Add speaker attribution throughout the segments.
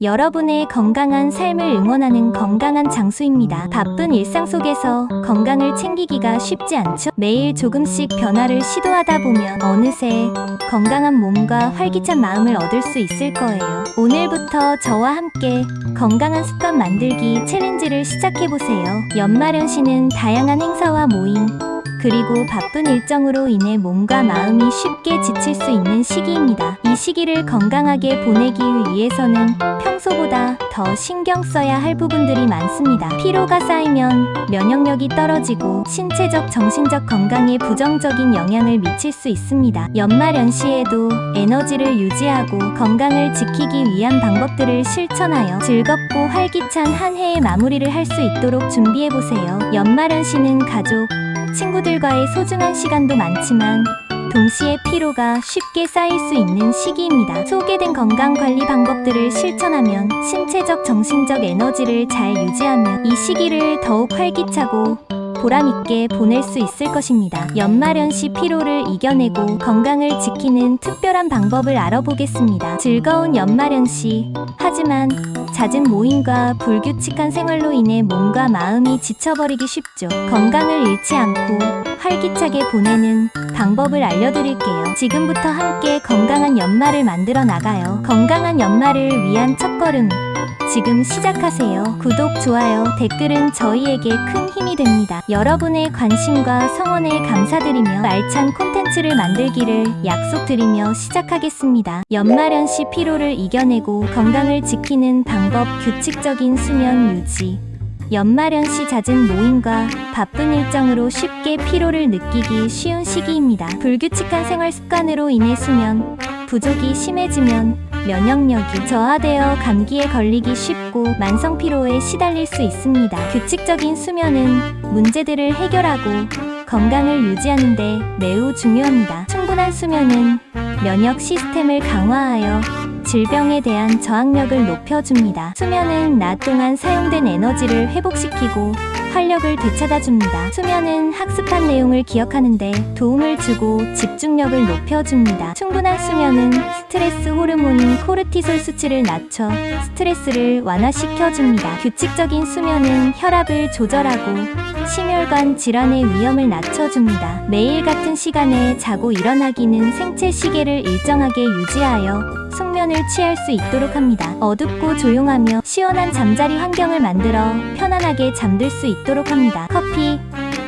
Speaker 1: 여러분의 건강한 삶을 응원하는 건강한 장소입니다. 바쁜 일상 속에서 건강을 챙기기가 쉽지 않죠? 매일 조금씩 변화를 시도하다 보면 어느새 건강한 몸과 활기찬 마음을 얻을 수 있을 거예요. 오늘부터 저와 함께 건강한 습관 만들기 챌린지를 시작해보세요. 연말연시는 다양한 행사와 모임, 그리고 바쁜 일정으로 인해 몸과 마음이 쉽게 지칠 수 있는 시기입니다. 이 시기를 건강하게 보내기 위해서는 평소보다 더 신경 써야 할 부분들이 많습니다. 피로가 쌓이면 면역력이 떨어지고 신체적, 정신적 건강에 부정적인 영향을 미칠 수 있습니다. 연말연시에도 에너지를 유지하고 건강을 지키기 위한 방법들을 실천하여 즐겁고 활기찬 한 해의 마무리를 할 수 있도록 준비해보세요. 연말연시는 가족, 친구들과의 소중한 시간도 많지만 동시에 피로가 쉽게 쌓일 수 있는 시기입니다. 소개된 건강관리 방법들을 실천하면 신체적, 정신적 에너지를 잘 유지하며 이 시기를 더욱 활기차고 보람있게 보낼 수 있을 것입니다. 연말연시 피로를 이겨내고 건강을 지키는 특별한 방법을 알아보겠습니다. 즐거운 연말연시. 하지만 잦은 모임과 불규칙한 생활로 인해 몸과 마음이 지쳐버리기 쉽죠. 건강을 잃지 않고 활기차게 보내는 방법을 알려드릴게요. 지금부터 함께 건강한 연말을 만들어 나가요. 건강한 연말을 위한 첫걸음, 지금 시작하세요. 구독, 좋아요, 댓글은 저희에게 큰 힘이 됩니다. 여러분의 관심과 성원에 감사드리며 알찬 콘텐츠를 만들기를 약속드리며 시작하겠습니다. 연말연시 피로를 이겨내고 건강을 지키는 방법, 규칙적인 수면 유지. 연말연시 잦은 모임과 바쁜 일정으로 쉽게 피로를 느끼기 쉬운 시기입니다. 불규칙한 생활 습관으로 인해 수면 부족이 심해지면 면역력이 저하되어 감기에 걸리기 쉽고 만성 피로에 시달릴 수 있습니다. 규칙적인 수면은 문제들을 해결하고 건강을 유지하는 데 매우 중요합니다. 충분한 수면은 면역 시스템을 강화하여 질병에 대한 저항력을 높여줍니다. 수면은 낮 동안 사용된 에너지를 회복시키고 활력을 되찾아줍니다. 수면은 학습한 내용을 기억하는 데 도움을 주고 집중력을 높여줍니다. 충분한 수면은 스트레스 호르몬인 코르티솔 수치를 낮춰 스트레스를 완화시켜줍니다. 규칙적인 수면은 혈압을 조절하고 심혈관 질환의 위험을 낮춰줍니다. 매일 같은 시간에 자고 일어나기는 생체 시계를 일정하게 유지하여 숙면을 취할 수 있도록 합니다. 어둡고 조용하며 시원한 잠자리 환경을 만들어 편안하게 잠들 수 있도록 합니다. 커피,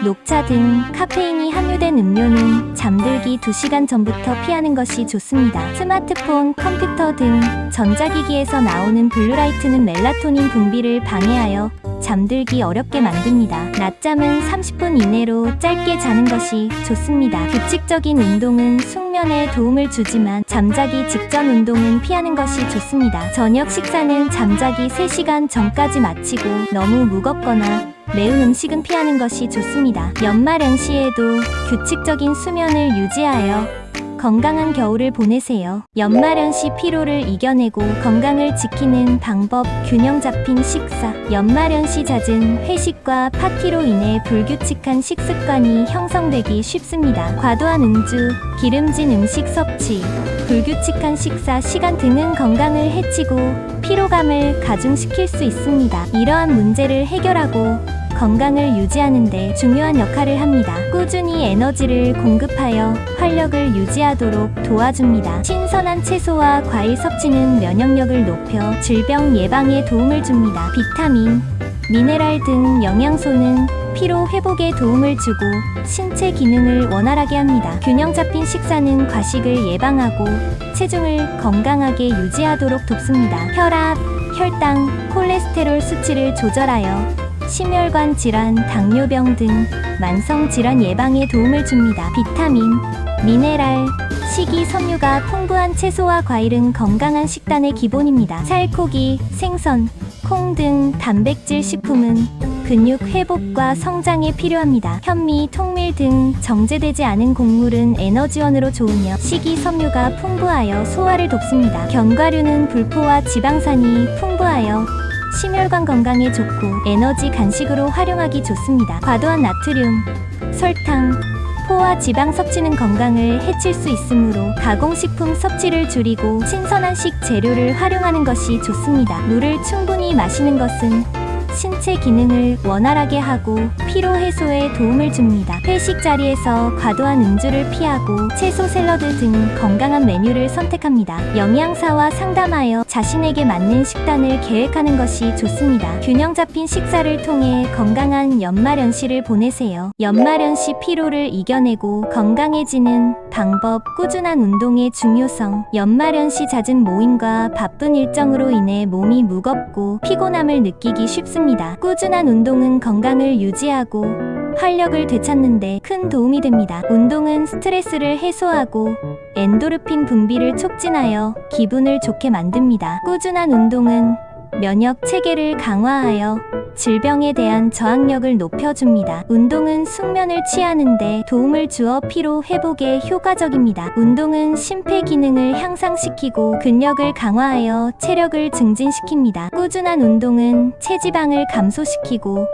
Speaker 1: 녹차 등 카페인이 함유된 음료는 잠들기 2시간 전부터 피하는 것이 좋습니다. 스마트폰, 컴퓨터 등 전자기기에서 나오는 블루라이트는 멜라토닌 분비를 방해하여 잠들기 어렵게 만듭니다. 낮잠은 30분 이내로 짧게 자는 것이 좋습니다. 규칙적인 운동은 숙면에 도움을 주지만 잠자기 직전 운동은 피하는 것이 좋습니다. 저녁 식사는 잠자기 3시간 전까지 마치고 너무 무겁거나 매운 음식은 피하는 것이 좋습니다. 연말연시에도 규칙적인 수면을 유지하여 건강한 겨울을 보내세요. 연말연시 피로를 이겨내고 건강을 지키는 방법, 균형 잡힌 식사. 연말연시 잦은 회식과 파티로 인해 불규칙한 식습관이 형성되기 쉽습니다. 과도한 음주, 기름진 음식 섭취, 불규칙한 식사 시간 등은 건강을 해치고 피로감을 가중시킬 수 있습니다. 이러한 문제를 해결하고 건강을 유지하는 데 중요한 역할을 합니다. 꾸준히 에너지를 공급하여 활력을 유지하도록 도와줍니다. 신선한 채소와 과일 섭취는 면역력을 높여 질병 예방에 도움을 줍니다. 비타민, 미네랄 등 영양소는 피로 회복에 도움을 주고 신체 기능을 원활하게 합니다. 균형 잡힌 식사는 과식을 예방하고 체중을 건강하게 유지하도록 돕습니다. 혈압, 혈당, 콜레스테롤 수치를 조절하여 심혈관 질환, 당뇨병 등 만성 질환 예방에 도움을 줍니다. 비타민, 미네랄, 식이섬유가 풍부한 채소와 과일은 건강한 식단의 기본입니다. 살코기, 생선, 콩 등 단백질 식품은 근육 회복과 성장에 필요합니다. 현미, 통밀 등 정제되지 않은 곡물은 에너지원으로 좋으며 식이섬유가 풍부하여 소화를 돕습니다. 견과류는 불포와 지방산이 풍부하여 심혈관 건강에 좋고 에너지 간식으로 활용하기 좋습니다. 과도한 나트륨, 설탕, 포와 지방 섭취는 건강을 해칠 수 있으므로 가공식품 섭취를 줄이고 신선한 식재료를 활용하는 것이 좋습니다. 물을 충분히 마시는 것은 신체 기능을 원활하게 하고 피로 해소에 도움을 줍니다. 회식 자리에서 과도한 음주를 피하고 채소 샐러드 등 건강한 메뉴를 선택합니다. 영양사와 상담하여 자신에게 맞는 식단을 계획하는 것이 좋습니다. 균형 잡힌 식사를 통해 건강한 연말연시를 보내세요. 연말연시 피로를 이겨내고 건강해지는 방법, 꾸준한 운동의 중요성. 연말연시 잦은 모임과 바쁜 일정으로 인해 몸이 무겁고 피곤함을 느끼기 쉽습니다. 꾸준한 운동은 건강을 유지하고 활력을 되찾는 데 큰 도움이 됩니다. 운동은 스트레스를 해소하고 엔도르핀 분비를 촉진하여 기분을 좋게 만듭니다. 꾸준한 운동은 면역 체계를 강화하여 질병에 대한 저항력을 높여줍니다. 운동은 숙면을 취하는 데 도움을 주어 피로 회복에 효과적입니다. 운동은 심폐 기능을 향상시키고 근력을 강화하여 체력을 증진시킵니다. 꾸준한 운동은 체지방을 감소시키고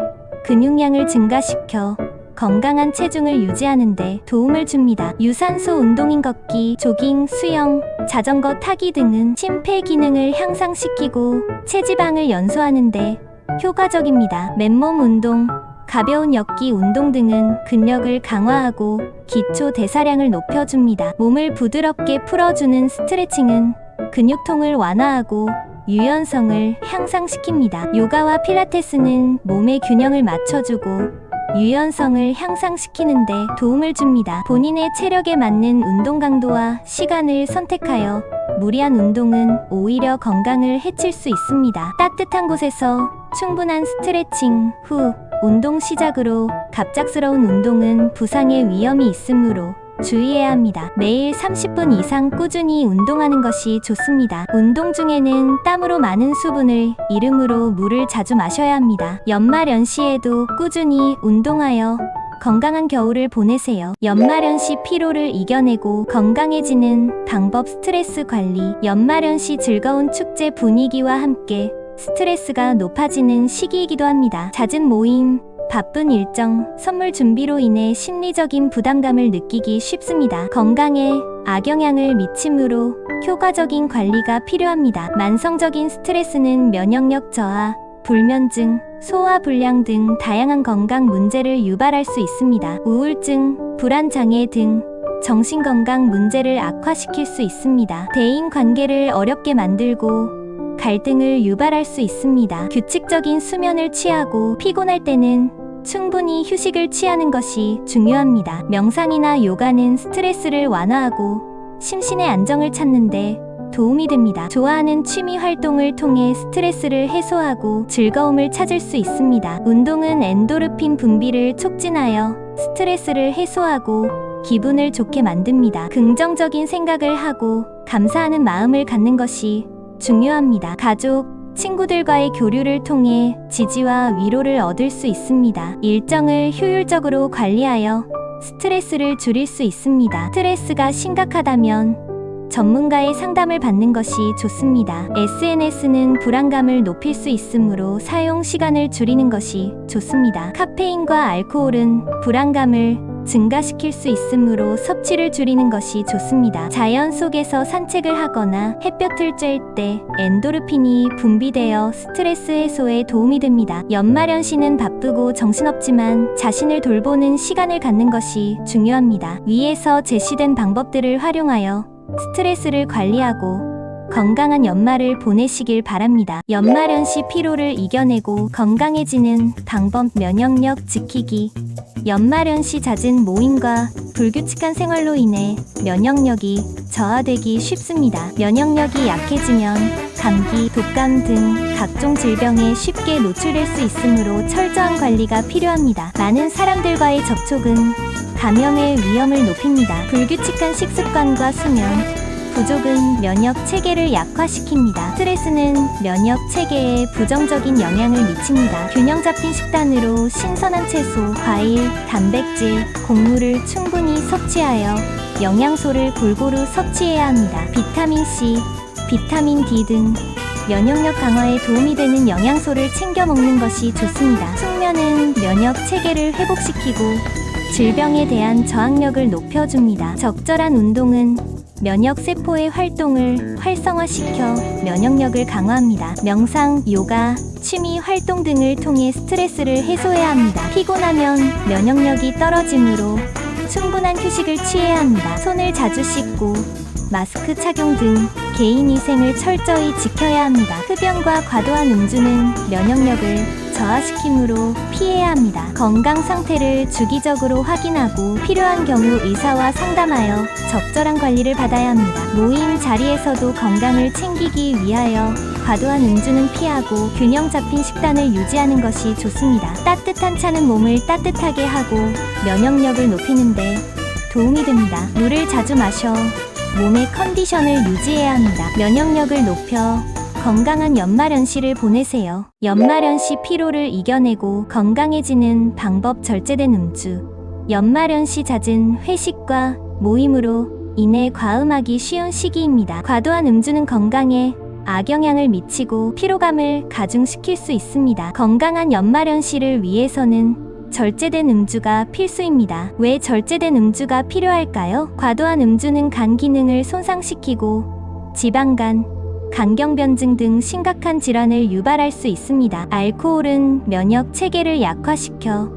Speaker 1: 근육량을 증가시켜 건강한 체중을 유지하는 데 도움을 줍니다. 유산소 운동인 걷기, 조깅, 수영, 자전거 타기 등은 심폐 기능을 향상시키고 체지방을 연소하는 데 효과적입니다. 맨몸 운동, 가벼운 엮기 운동 등은 근력을 강화하고 기초 대사량을 높여줍니다. 몸을 부드럽게 풀어주는 스트레칭은 근육통을 완화하고 유연성을 향상시킵니다. 요가와 필라테스는 몸의 균형을 맞춰주고 유연성을 향상시키는 데 도움을 줍니다. 본인의 체력에 맞는 운동 강도와 시간을 선택하여 무리한 운동은 오히려 건강을 해칠 수 있습니다. 따뜻한 곳에서 충분한 스트레칭 후 운동 시작으로 갑작스러운 운동은 부상의 위험이 있으므로 주의해야 합니다. 매일 30분 이상 꾸준히 운동하는 것이 좋습니다. 운동 중에는 땀으로 많은 수분을 잃으므로 물을 자주 마셔야 합니다. 연말연시에도 꾸준히 운동하여 건강한 겨울을 보내세요. 연말연시 피로를 이겨내고 건강해지는 방법 스트레스 관리. 연말연시 즐거운 축제 분위기와 함께 스트레스가 높아지는 시기이기도 합니다. 잦은 모임, 바쁜 일정, 선물 준비로 인해 심리적인 부담감을 느끼기 쉽습니다. 건강에 악영향을 미치므로 효과적인 관리가 필요합니다. 만성적인 스트레스는 면역력 저하, 불면증, 소화불량 등 다양한 건강 문제를 유발할 수 있습니다. 우울증, 불안장애 등 정신건강 문제를 악화시킬 수 있습니다. 대인관계를 어렵게 만들고 갈등을 유발할 수 있습니다. 규칙적인 수면을 취하고 피곤할 때는 충분히 휴식을 취하는 것이 중요합니다. 명상이나 요가는 스트레스를 완화하고 심신의 안정을 찾는 데 도움이 됩니다. 좋아하는 취미 활동을 통해 스트레스를 해소하고 즐거움을 찾을 수 있습니다. 운동은 엔도르핀 분비를 촉진하여 스트레스를 해소하고 기분을 좋게 만듭니다. 긍정적인 생각을 하고 감사하는 마음을 갖는 것이 중요합니다. 가족, 친구들과의 교류를 통해 지지와 위로를 얻을 수 있습니다. 일정을 효율적으로 관리하여 스트레스를 줄일 수 있습니다. 스트레스가 심각하다면 전문가의 상담을 받는 것이 좋습니다. SNS는 불안감을 높일 수 있으므로 사용 시간을 줄이는 것이 좋습니다. 카페인과 알코올은 불안감을 증가시킬 수 있으므로 섭취를 줄이는 것이 좋습니다. 자연 속에서 산책을 하거나 햇볕을 쬐을 때 엔도르핀이 분비되어 스트레스 해소에 도움이 됩니다. 연말연시는 바쁘고 정신없지만 자신을 돌보는 시간을 갖는 것이 중요합니다. 위에서 제시된 방법들을 활용하여 스트레스를 관리하고 건강한 연말을 보내시길 바랍니다. 연말연시 피로를 이겨내고 건강해지는 방법 면역력 지키기. 연말연시 잦은 모임과 불규칙한 생활로 인해 면역력이 저하되기 쉽습니다. 면역력이 약해지면 감기, 독감 등 각종 질병에 쉽게 노출될 수 있으므로 철저한 관리가 필요합니다. 많은 사람들과의 접촉은 감염의 위험을 높입니다. 불규칙한 식습관과 수면 부족은 면역 체계를 약화시킵니다. 스트레스는 면역 체계에 부정적인 영향을 미칩니다. 균형 잡힌 식단으로 신선한 채소, 과일, 단백질, 곡물을 충분히 섭취하여 영양소를 골고루 섭취해야 합니다. 비타민 C, 비타민 D 등 면역력 강화에 도움이 되는 영양소를 챙겨 먹는 것이 좋습니다. 숙면은 면역 체계를 회복시키고 질병에 대한 저항력을 높여줍니다. 적절한 운동은 면역 세포의 활동을 활성화시켜 면역력을 강화합니다. 명상, 요가, 취미 활동 등을 통해 스트레스를 해소해야 합니다. 피곤하면 면역력이 떨어지므로 충분한 휴식을 취해야 합니다. 손을 자주 씻고 마스크 착용 등 개인위생을 철저히 지켜야 합니다. 흡연과 과도한 음주는 면역력을 저하시키므로 피해야 합니다. 건강 상태를 주기적으로 확인하고 필요한 경우 의사와 상담하여 적절한 관리를 받아야 합니다. 모임 자리에서도 건강을 챙기기 위하여 과도한 음주는 피하고 균형 잡힌 식단을 유지하는 것이 좋습니다. 따뜻한 차는 몸을 따뜻하게 하고 면역력을 높이는 데 도움이 됩니다. 물을 자주 마셔 몸의 컨디션을 유지해야 합니다. 면역력을 높여 건강한 연말연시를 보내세요. 연말연시 피로를 이겨내고 건강해지는 방법. 절제된 음주. 연말연시 잦은 회식과 모임으로 인해 과음하기 쉬운 시기입니다. 과도한 음주는 건강에 악영향을 미치고 피로감을 가중시킬 수 있습니다. 건강한 연말연시를 위해서는 절제된 음주가 필수입니다. 왜 절제된 음주가 필요할까요? 과도한 음주는 간 기능을 손상시키고 지방간, 간경변증 등 심각한 질환을 유발할 수 있습니다. 알코올은 면역 체계를 약화시켜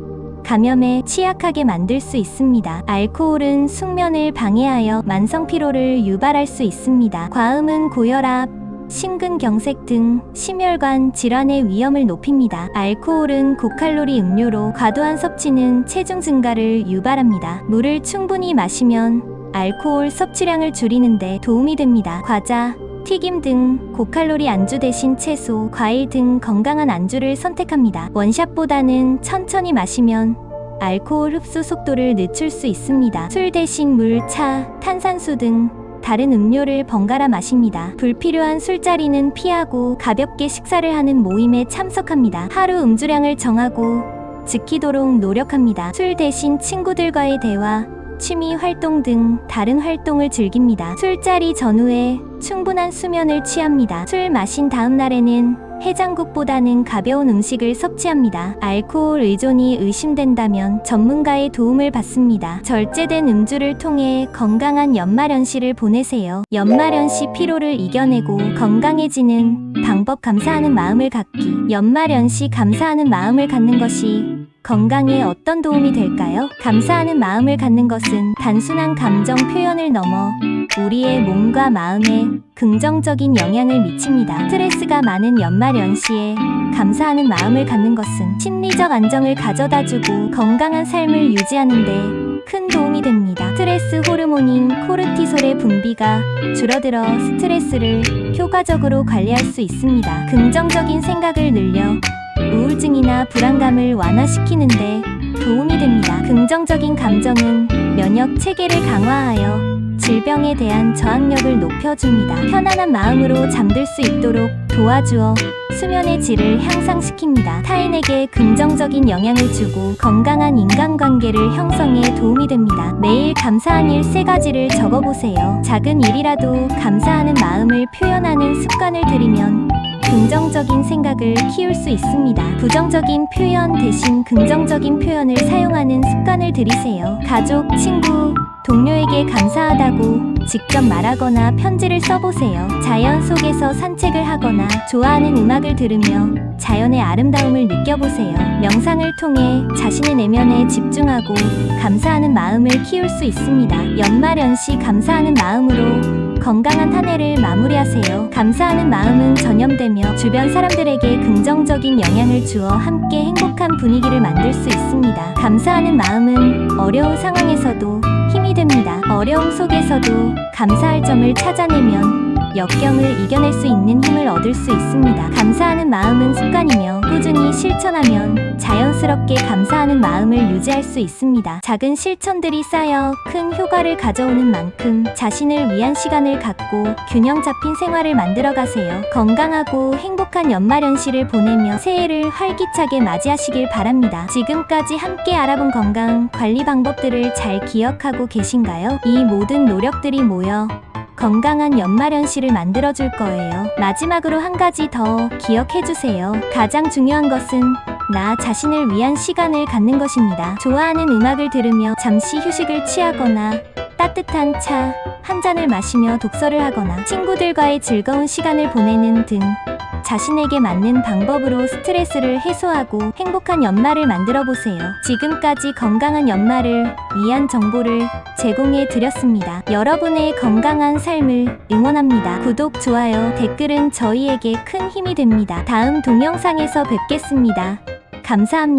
Speaker 1: 감염에 취약하게 만들 수 있습니다. 알코올은 숙면을 방해하여 만성 피로를 유발할 수 있습니다. 과음은 고혈압, 심근경색 등 심혈관 질환의 위험을 높입니다. 알코올은 고칼로리 음료로 과도한 섭취는 체중 증가를 유발합니다. 물을 충분히 마시면 알코올 섭취량을 줄이는 데 도움이 됩니다. 과자, 튀김 등 고칼로리 안주 대신 채소, 과일 등 건강한 안주를 선택합니다. 원샷보다는 천천히 마시면 알코올 흡수 속도를 늦출 수 있습니다. 술 대신 물, 차, 탄산수 등 다른 음료를 번갈아 마십니다. 불필요한 술자리는 피하고 가볍게 식사를 하는 모임에 참석합니다. 하루 음주량을 정하고 지키도록 노력합니다. 술 대신 친구들과의 대화, 취미 활동 등 다른 활동을 즐깁니다. 술자리 전후에 충분한 수면을 취합니다. 술 마신 다음 날에는 해장국보다는 가벼운 음식을 섭취합니다. 알코올 의존이 의심된다면 전문가의 도움을 받습니다. 절제된 음주를 통해 건강한 연말연시를 보내세요. 연말연시 피로를 이겨내고 건강해지는 방법. 감사하는 마음을 갖기. 연말연시 감사하는 마음을 갖는 것이 건강에 어떤 도움이 될까요? 감사하는 마음을 갖는 것은 단순한 감정 표현을 넘어 우리의 몸과 마음에 긍정적인 영향을 미칩니다. 스트레스가 많은 연말연시에 감사하는 마음을 갖는 것은 심리적 안정을 가져다주고 건강한 삶을 유지하는 데 큰 도움이 됩니다. 스트레스 호르몬인 코르티솔의 분비가 줄어들어 스트레스를 효과적으로 관리할 수 있습니다. 긍정적인 생각을 늘려 우울증이나 불안감을 완화시키는데 도움이 됩니다. 긍정적인 감정은 면역 체계를 강화하여 질병에 대한 저항력을 높여줍니다. 편안한 마음으로 잠들 수 있도록 도와주어 수면의 질을 향상시킵니다. 타인에게 긍정적인 영향을 주고 건강한 인간관계를 형성에 도움이 됩니다. 매일 감사한 일 3가지를 적어보세요. 작은 일이라도 감사하는 마음을 표현하는 습관을 들이면 긍정적인 생각을 키울 수 있습니다. 부정적인 표현 대신 긍정적인 표현을 사용하는 습관을 들이세요. 가족, 친구, 동료에게 감사하다고 직접 말하거나 편지를 써보세요. 자연 속에서 산책을 하거나 좋아하는 음악을 들으며 자연의 아름다움을 느껴보세요. 명상을 통해 자신의 내면에 집중하고 감사하는 마음을 키울 수 있습니다. 연말연시 감사하는 마음으로 건강한 한 해를 마무리하세요. 감사하는 마음은 전염되며 주변 사람들에게 긍정적인 영향을 주어 함께 행복한 분위기를 만들 수 있습니다. 감사하는 마음은 어려운 상황에서도 힘이 됩니다. 어려움 속에서도 감사할 점을 찾아내면 역경을 이겨낼 수 있는 힘을 얻을 수 있습니다. 감사하는 마음은 습관이며 꾸준히 실천하면 자연스럽게 감사하는 마음을 유지할 수 있습니다. 작은 실천들이 쌓여 큰 효과를 가져오는 만큼 자신을 위한 시간을 갖고 균형 잡힌 생활을 만들어 가세요. 건강하고 행복한 연말연시를 보내며 새해를 활기차게 맞이하시길 바랍니다. 지금까지 함께 알아본 건강 관리 방법들을 잘 기억하고 계신가요? 이 모든 노력들이 모여 건강한 연말연시를 만들어줄 거예요. 마지막으로 한 가지 더 기억해주세요. 가장 중요한 것은 나 자신을 위한 시간을 갖는 것입니다. 좋아하는 음악을 들으며 잠시 휴식을 취하거나 따뜻한 차 한 잔을 마시며 독서를 하거나 친구들과의 즐거운 시간을 보내는 등 자신에게 맞는 방법으로 스트레스를 해소하고 행복한 연말을 만들어 보세요. 지금까지 건강한 연말을 위한 정보를 제공해 드렸습니다. 여러분의 건강한 삶을 응원합니다. 구독, 좋아요, 댓글은 저희에게 큰 힘이 됩니다. 다음 동영상에서 뵙겠습니다. 감사합니다.